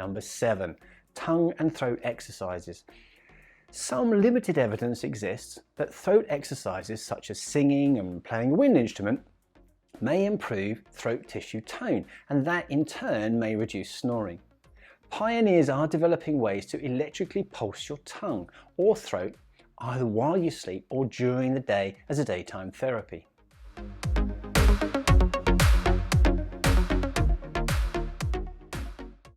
Number 7, tongue and throat exercises. Some limited evidence exists that throat exercises such as singing and playing a wind instrument may improve throat tissue tone, and that in turn may reduce snoring. Pioneers are developing ways to electrically pulse your tongue or throat either while you sleep or during the day as a daytime therapy.